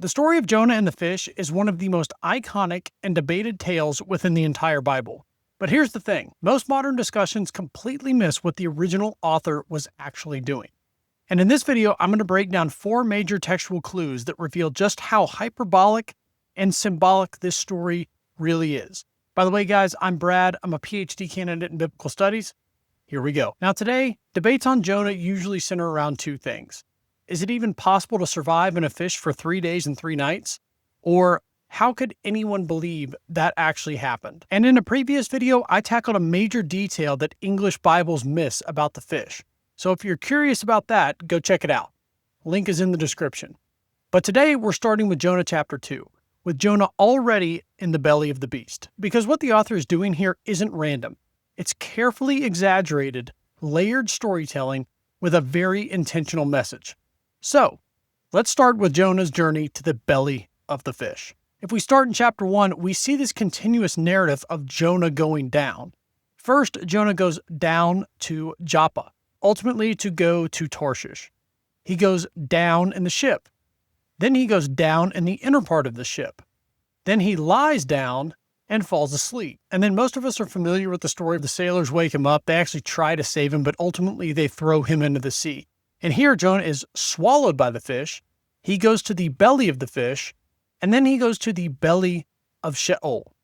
The story of Jonah and the fish is one of the most iconic and debated tales within the entire Bible. But here's the thing, most modern discussions completely miss what the original author was actually doing. And in this video, I'm going to break down 4 major textual clues that reveal just how hyperbolic and symbolic this story really is. By the way, guys, I'm Brad. I'm a PhD candidate in biblical studies. Here we go. Now today, debates on Jonah usually center around 2 things. Is it even possible to survive in a fish for 3 days and 3 nights? Or how could anyone believe that actually happened? And in a previous video, I tackled a major detail that English Bibles miss about the fish. So if you're curious about that, go check it out. Link is in the description. But today we're starting with Jonah chapter 2, with Jonah already in the belly of the beast. Because what the author is doing here isn't random. It's carefully exaggerated, layered storytelling with a very intentional message. So, let's start with Jonah's journey to the belly of the fish. If we start in chapter 1, we see this continuous narrative of Jonah going down. First, Jonah goes down to Joppa, ultimately to go to Tarshish. He goes down in the ship. Then he goes down in the inner part of the ship. Then he lies down and falls asleep. And then most of us are familiar with the story of the sailors wake him up. They actually try to save him, but ultimately they throw him into the sea. And here Jonah is swallowed by the fish. He goes to the belly of the fish, and then he goes to the belly of Sheol,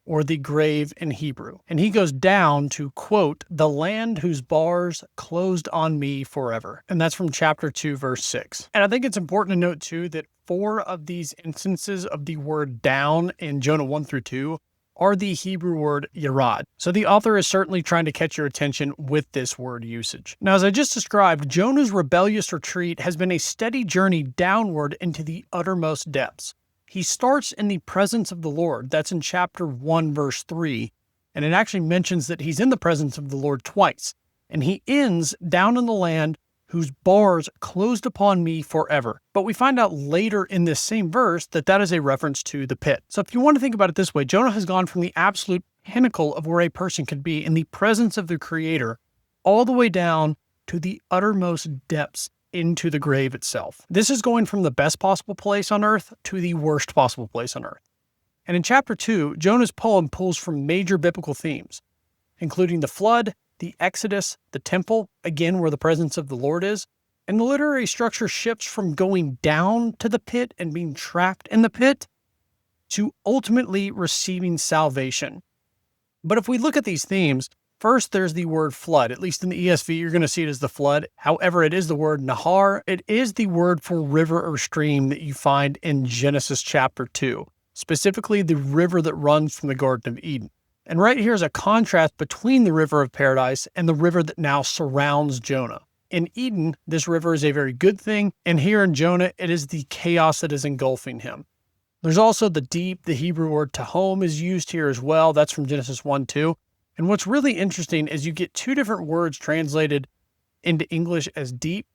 or the grave in Hebrew. And he goes down to, quote, the land whose bars closed on me forever. And that's from chapter 2, verse 6. And I think it's important to note, too, that 4 of these instances of the word down in Jonah 1 through 2 are the Hebrew word yarad. So the author is certainly trying to catch your attention with this word usage. Now, as I just described, Jonah's rebellious retreat has been a steady journey downward into the uttermost depths. He starts in the presence of the Lord. That's in chapter 1, verse 3. And it actually mentions that he's in the presence of the Lord twice. And he ends down in the land whose bars closed upon me forever. But we find out later in this same verse that that is a reference to the pit. So if you want to think about it this way, Jonah has gone from the absolute pinnacle of where a person could be in the presence of the Creator all the way down to the uttermost depths into the grave itself. This is going from the best possible place on earth to the worst possible place on earth. And in chapter 2, Jonah's poem pulls from major biblical themes, including the flood, the Exodus, the temple, again where the presence of the Lord is, and the literary structure shifts from going down to the pit and being trapped in the pit to ultimately receiving salvation. But if we look at these themes, first there's the word flood. At least in the ESV, you're going to see it as the flood. However, it is the word nahar. It is the word for river or stream that you find in Genesis chapter 2, specifically the river that runs from the Garden of Eden. And right here is a contrast between the river of paradise and the river that now surrounds Jonah. In Eden, this river is a very good thing, and here in Jonah, it is the chaos that is engulfing him. There's also the deep. The Hebrew word tahom is used here as well. That's from Genesis 1:2. And what's really interesting is you get 2 different words translated into English as deep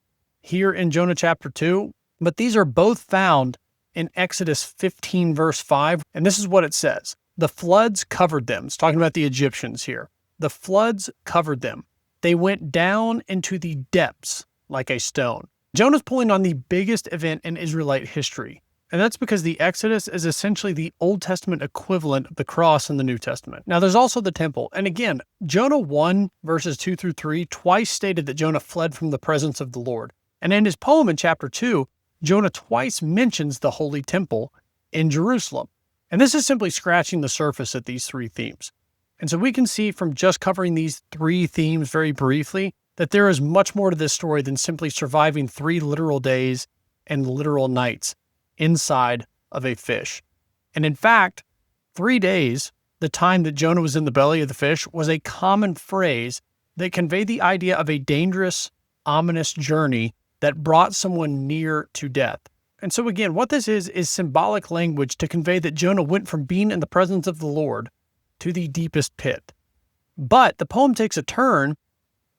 here in Jonah chapter 2, but these are both found in Exodus 15, verse 5, and this is what it says. The floods covered them. It's talking about the Egyptians here. The floods covered them. They went down into the depths like a stone. Jonah's pulling on the biggest event in Israelite history, and that's because the Exodus is essentially the Old Testament equivalent of the cross in the New Testament. Now, there's also the temple. And again, Jonah 1, verses 2 through 3, twice stated that Jonah fled from the presence of the Lord. And in his poem in chapter 2, Jonah twice mentions the holy temple in Jerusalem. And this is simply scratching the surface at these 3 themes. And so we can see from just covering these 3 themes very briefly that there is much more to this story than simply surviving 3 literal days and literal nights inside of a fish. And in fact, 3 days, the time that Jonah was in the belly of the fish, was a common phrase that conveyed the idea of a dangerous, ominous journey that brought someone near to death. And so again, what this is symbolic language to convey that Jonah went from being in the presence of the Lord to the deepest pit. But the poem takes a turn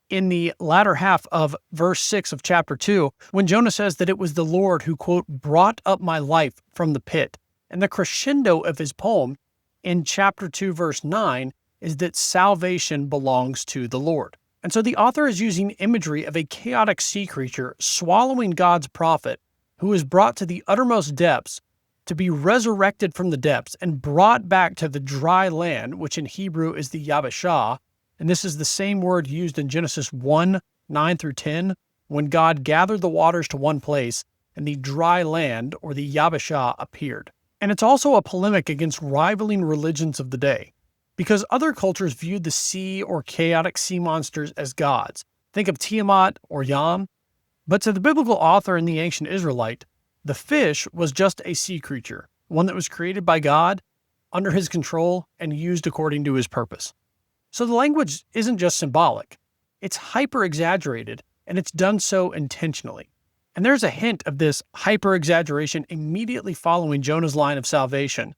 in the latter half of verse 6 of chapter 2, when Jonah says that it was the Lord who, quote, brought up my life from the pit. And the crescendo of his poem in chapter 2, verse 9, is that salvation belongs to the Lord. And so the author is using imagery of a chaotic sea creature swallowing God's prophet who is brought to the uttermost depths to be resurrected from the depths and brought back to the dry land, which in Hebrew is the Yabashah, and this is the same word used in Genesis 1, 9 through 10, when God gathered the waters to one place and the dry land, or the Yabashah, appeared. And it's also a polemic against rivaling religions of the day, because other cultures viewed the sea or chaotic sea monsters as gods. Think of Tiamat or Yam. But to the biblical author and the ancient Israelite, the fish was just a sea creature, one that was created by God, under his control, and used according to his purpose. So the language isn't just symbolic, it's hyper-exaggerated, and it's done so intentionally. And there's a hint of this hyper-exaggeration immediately following Jonah's line of salvation,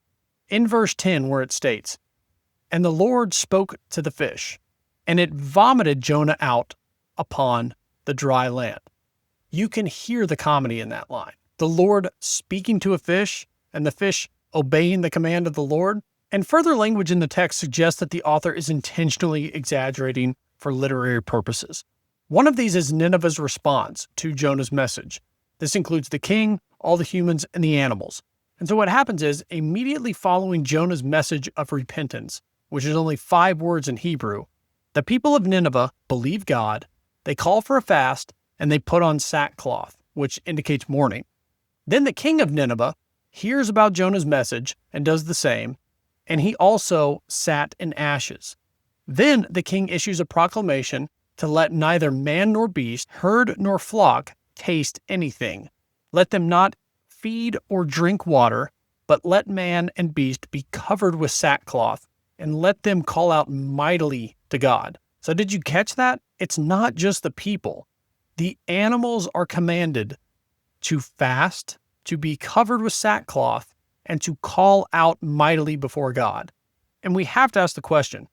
in verse 10 where it states, "And the Lord spoke to the fish, and it vomited Jonah out upon the dry land." You can hear the comedy in that line. The Lord speaking to a fish, and the fish obeying the command of the Lord. And further language in the text suggests that the author is intentionally exaggerating for literary purposes. One of these is Nineveh's response to Jonah's message. This includes the king, all the humans, and the animals. And so what happens is, immediately following Jonah's message of repentance, which is only 5 words in Hebrew, the people of Nineveh believe God, they call for a fast, and they put on sackcloth, which indicates mourning. Then the king of Nineveh hears about Jonah's message and does the same, and he also sat in ashes. Then the king issues a proclamation to let neither man nor beast, herd nor flock, taste anything. Let them not feed or drink water, but let man and beast be covered with sackcloth, and let them call out mightily to God. So did you catch that? It's not just the people. The animals are commanded to fast, to be covered with sackcloth, and to call out mightily before God. And we have to ask the question,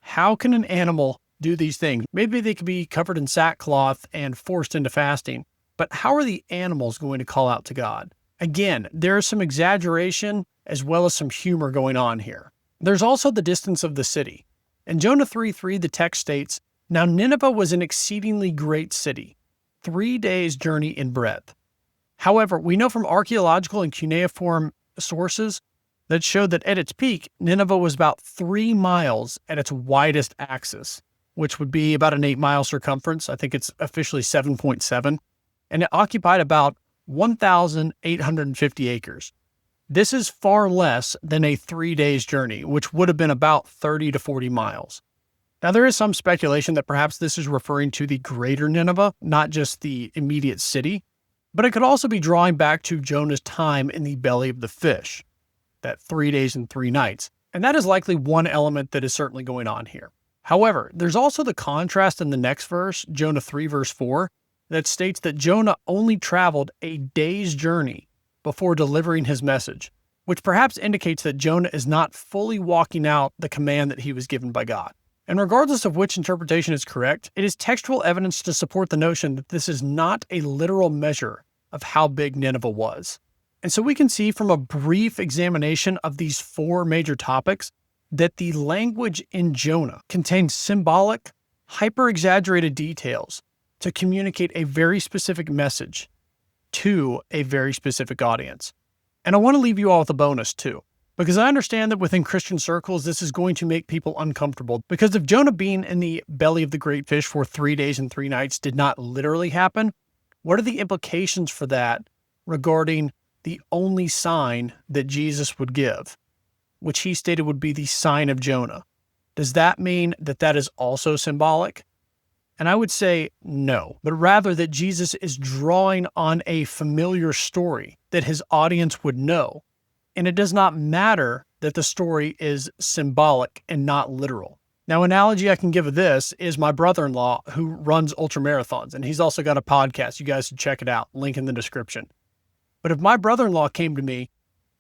how can an animal do these things? Maybe they could be covered in sackcloth and forced into fasting, but how are the animals going to call out to God? Again, there is some exaggeration as well as some humor going on here. There's also the distance of the city. In Jonah 3:3, the text states, "Now Nineveh was an exceedingly great city, 3 days' journey in breadth." However, we know from archaeological and cuneiform sources that show that at its peak, Nineveh was about 3 miles at its widest axis, which would be about an 8-mile circumference. I think it's officially 7.7. And it occupied about 1,850 acres. This is far less than a 3 days journey, which would have been about 30 to 40 miles. Now, there is some speculation that perhaps this is referring to the greater Nineveh, not just the immediate city, but it could also be drawing back to Jonah's time in the belly of the fish, that 3 days and 3 nights. And that is likely one element that is certainly going on here. However, there's also the contrast in the next verse, Jonah 3 verse 4, that states that Jonah only traveled a day's journey before delivering his message, which perhaps indicates that Jonah is not fully walking out the command that he was given by God. And regardless of which interpretation is correct, it is textual evidence to support the notion that this is not a literal measure of how big Nineveh was. And so we can see from a brief examination of these 4 major topics that the language in Jonah contains symbolic, hyper-exaggerated details to communicate a very specific message to a very specific audience. And I want to leave you all with a bonus too, because I understand that within Christian circles, this is going to make people uncomfortable. Because if Jonah being in the belly of the great fish for 3 days and 3 nights did not literally happen, what are the implications for that regarding the only sign that Jesus would give, which he stated would be the sign of Jonah? Does that mean that that is also symbolic? And I would say no, but rather that Jesus is drawing on a familiar story that his audience would know. And it does not matter that the story is symbolic and not literal. Now, analogy I can give of this is my brother-in-law who runs ultramarathons, and he's also got a podcast. You guys should check it out. Link in the description. But if my brother-in-law came to me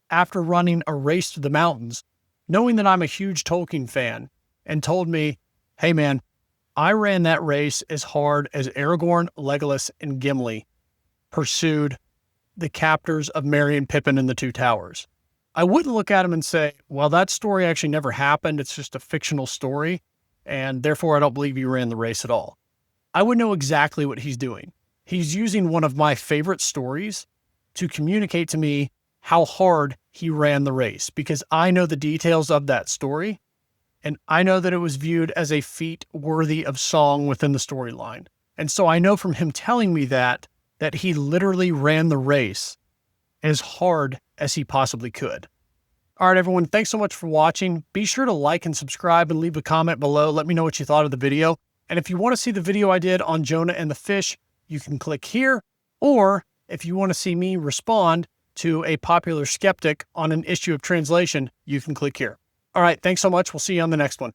after running a race to the mountains, knowing that I'm a huge Tolkien fan, and told me, "Hey man, I ran that race as hard as Aragorn, Legolas, and Gimli pursued the captors of Merry and Pippin in the Two Towers," I wouldn't look at him and say, "Well, that story actually never happened. It's just a fictional story, and therefore I don't believe you ran the race at all." I would know exactly what he's doing. He's using one of my favorite stories to communicate to me how hard he ran the race, because I know the details of that story, and I know that it was viewed as a feat worthy of song within the storyline. And so I know from him telling me that he literally ran the race as hard as he possibly could. All right, everyone, thanks so much for watching. Be sure to like and subscribe and leave a comment below. Let me know what you thought of the video. And if you want to see the video I did on Jonah and the fish, you can click here. Or if you want to see me respond to a popular skeptic on an issue of translation, you can click here. All right, thanks so much. We'll see you on the next one.